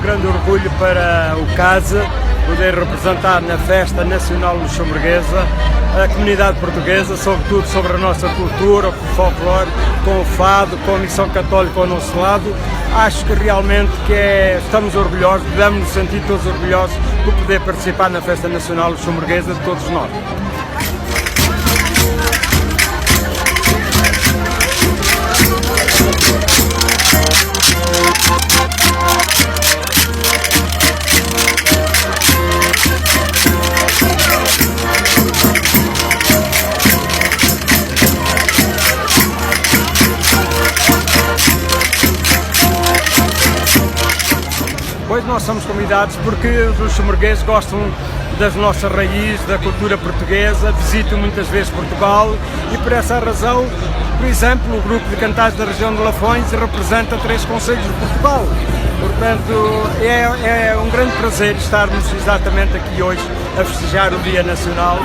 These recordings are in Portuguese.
grande orgulho para o CASA poder representar na Festa Nacional Luxemburguesa a comunidade portuguesa, sobretudo sobre a nossa cultura, com o folclore, com o fado, com a missão católica ao nosso lado. Acho que realmente estamos orgulhosos, devemos nos sentir todos orgulhosos por poder participar na Festa Nacional Luxemburguesa de todos nós. Pois nós somos convidados porque os luxemburgueses gostam das nossas raízes, da cultura portuguesa, visitam muitas vezes Portugal e por essa razão, por exemplo, o grupo de cantares da região de Lafões representa 3 concelhos de Portugal. Portanto, é um grande prazer estarmos exatamente aqui hoje a festejar o Dia Nacional.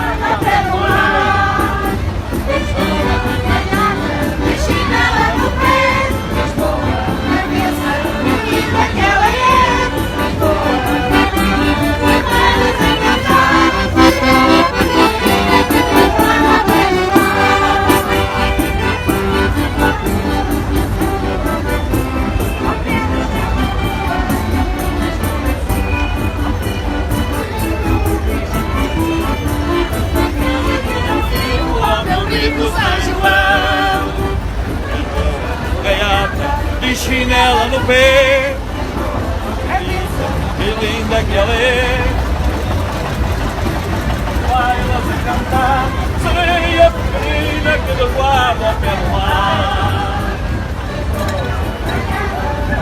De chinela no pé, que linda que ela é. Vai ela se cantar, sereia pequenina que devoava ao pé do mar.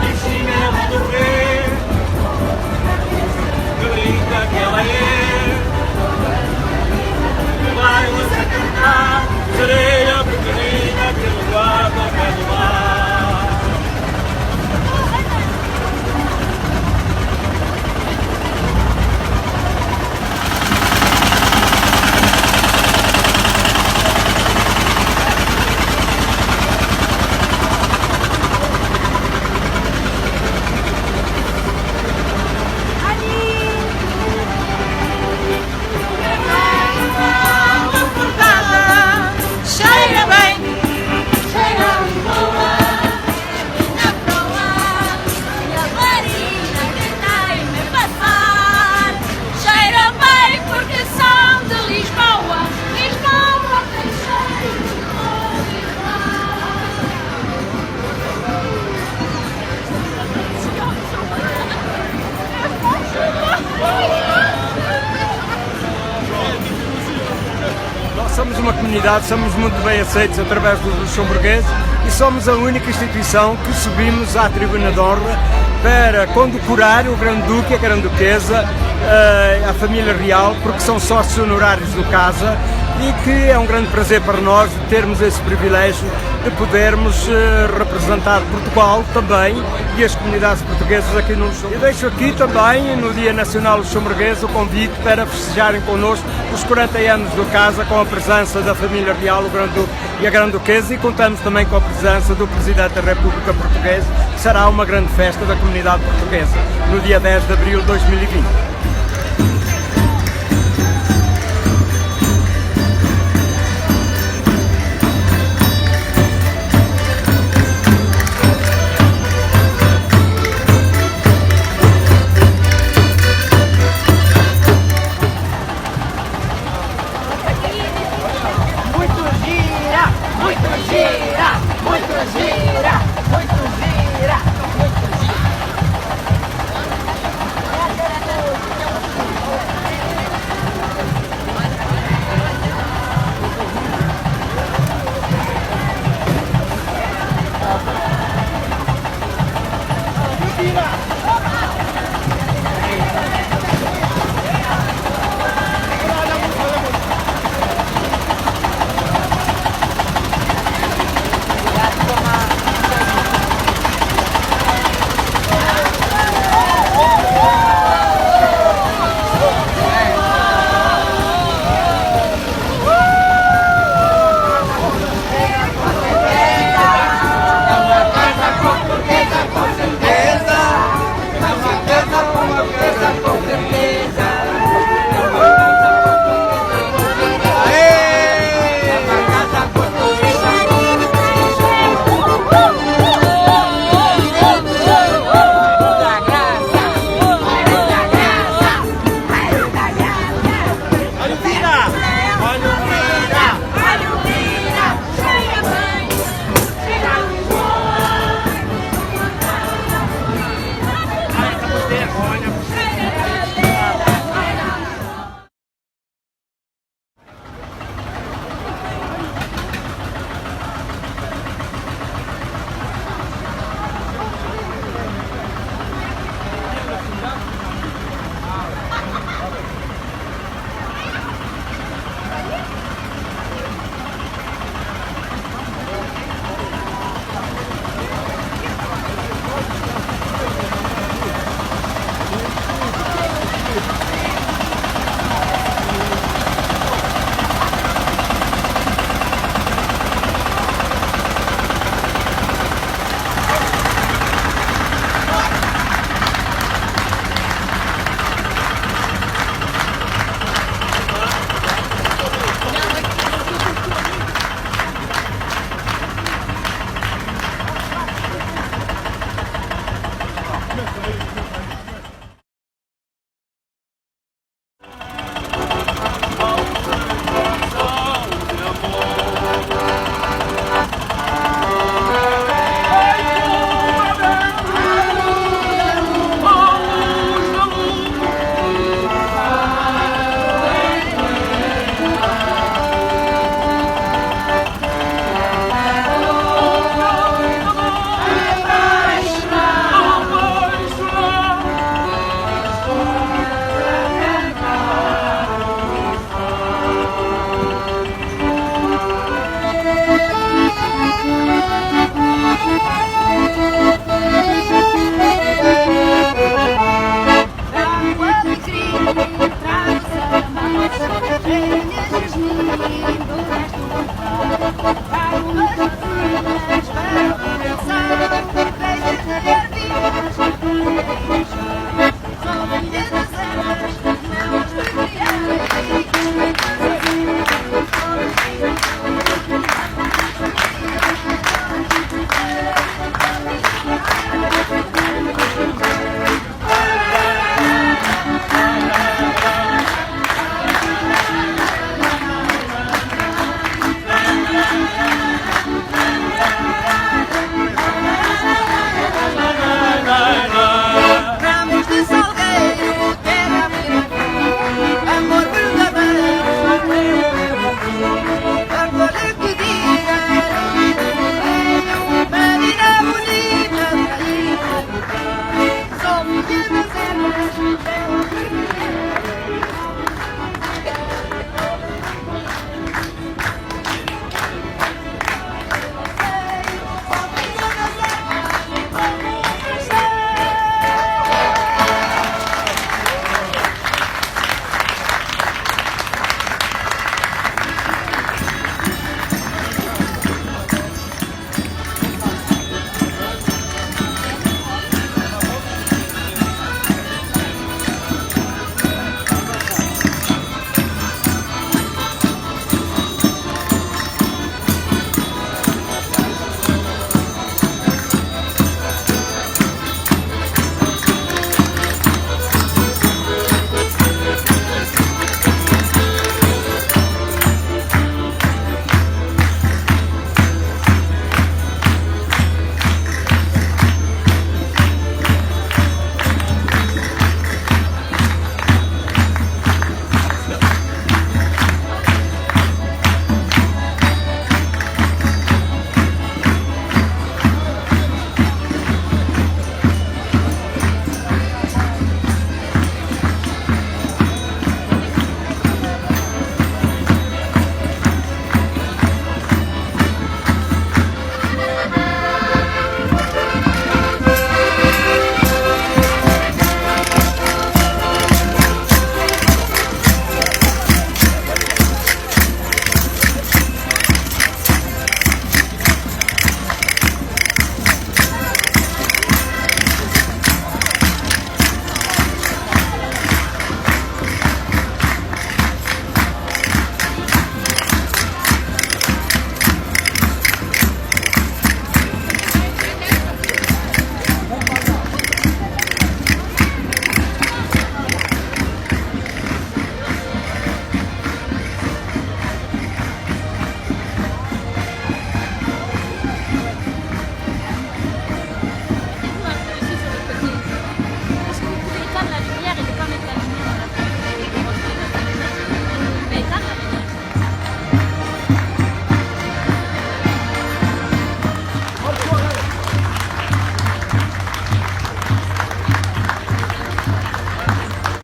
De chinela no pé, que linda que ela é. Vai ela se cantar, sereia pequenina que devoava ao pé do mar. Somos uma comunidade, somos muito bem aceitos através dos luxemburgueses e somos a única instituição que subimos à tribuna de honra para condecorar o Grande-Duque e a Grande-Duquesa, a família real, porque são sócios honorários do CASA e que é um grande prazer para nós termos esse privilégio de podermos representar Portugal também e as comunidades portuguesas aqui no Luxemburgo. Eu deixo aqui também, no Dia Nacional Luxemburguês, o convite para festejarem connosco os 40 anos do CASA com a presença da família real, o Grande-Duque e a Grande-Duquesa, e contamos também com a presença do Presidente da República Portuguesa, que será uma grande festa da comunidade portuguesa no dia 10 de abril de 2020.